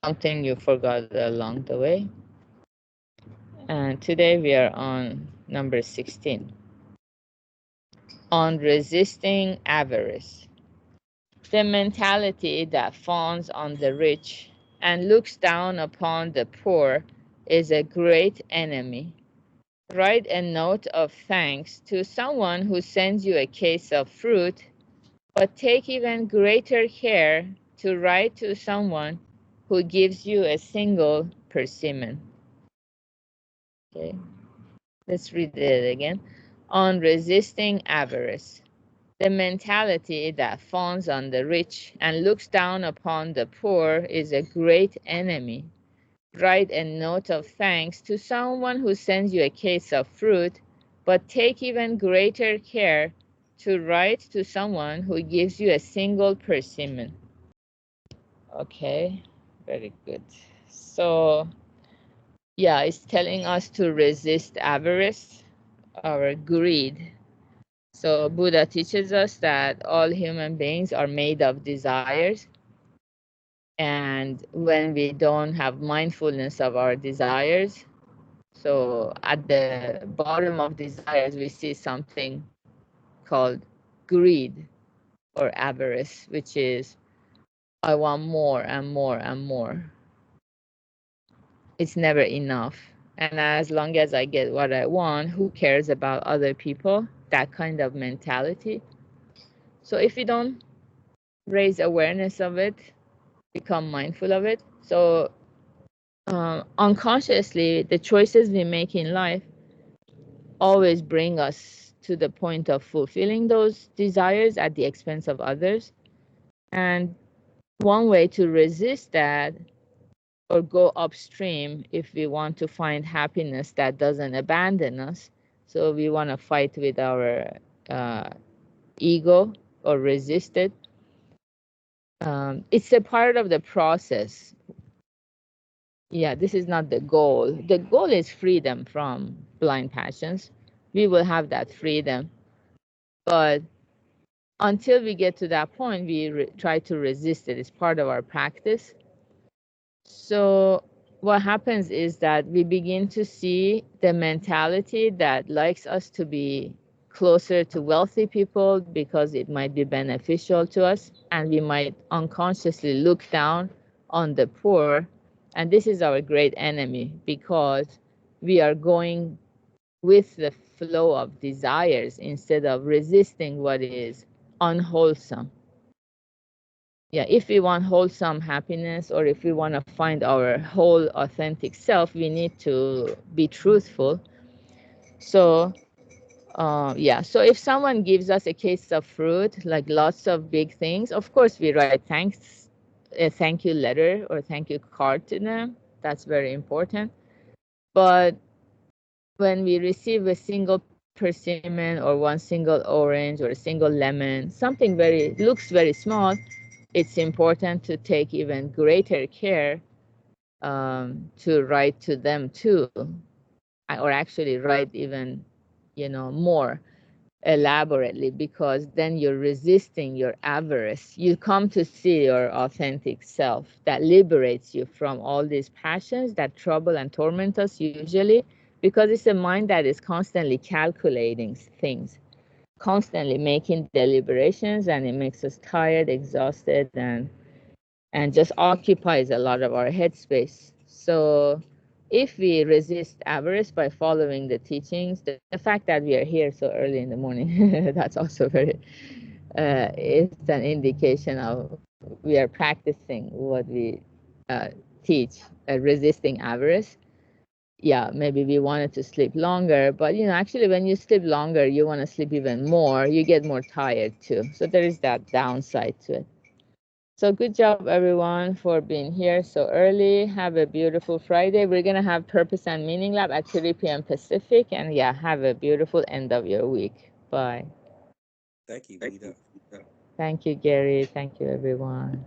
something you forgot along the way. And today we are on number 16, on resisting avarice. The mentality that fawns on the rich and looks down upon the poor is a great enemy. Write a note of thanks to someone who sends you a case of fruit, but take even greater care to write to someone who gives you a single persimmon. Okay, let's read it again. On resisting avarice. The mentality that fawns on the rich and looks down upon the poor is a great enemy. Write a note of thanks to someone who sends you a case of fruit, but take even greater care to write to someone who gives you a single persimmon. Okay, very good. So, yeah, it's telling us to resist avarice or greed. So Buddha teaches us that all human beings are made of desires. And when we don't have mindfulness of our desires, so at the bottom of desires, we see something called greed or avarice, which is I want more and more and more. It's never enough. And as long as I get what I want, who cares about other people? That kind of mentality. So if we don't raise awareness of it, become mindful of it, so unconsciously, the choices we make in life always bring us to the point of fulfilling those desires at the expense of others. And one way to resist that or go upstream if we want to find happiness that doesn't abandon us, so we want to fight with our ego or resist it, it's a part of the process. Yeah, this is not the goal. The goal is freedom from blind passions. We will have that freedom. But until we get to that point, we try to resist it. It's part of our practice. So what happens is that we begin to see the mentality that likes us to be closer to wealthy people because it might be beneficial to us, and we might unconsciously look down on the poor. And this is our great enemy because we are going with the flow of desires instead of resisting what is unwholesome. Yeah, if we want wholesome happiness, or if we want to find our whole authentic self, we need to be truthful. So yeah, so if someone gives us a case of fruit, like lots of big things, of course we write thanks, a thank you letter or thank you card to them. That's very important. But when we receive a single persimmon or one single orange or a single lemon, something very looks very small, it's important to take even greater care to write to them too, or actually write even, more elaborately, because then you're resisting your avarice. You come to see your authentic self that liberates you from all these passions that trouble and torment us usually, because it's a mind that is constantly calculating things, constantly making deliberations, and it makes us tired, exhausted, and just occupies a lot of our headspace. So if we resist avarice by following the teachings, the fact that we are here so early in the morning, that's also very, it's an indication of we are practicing what we teach, resisting avarice. Yeah, maybe we wanted to sleep longer, but actually when you sleep longer, you want to sleep even more, you get more tired too. So there is that downside to it. So good job, everyone, for being here so early. Have a beautiful Friday. We're going to have Purpose and Meaning Lab at 3 p.m. Pacific. And yeah, have a beautiful end of your week. Bye. Thank you, Vida. Thank you, Gary. Thank you, everyone.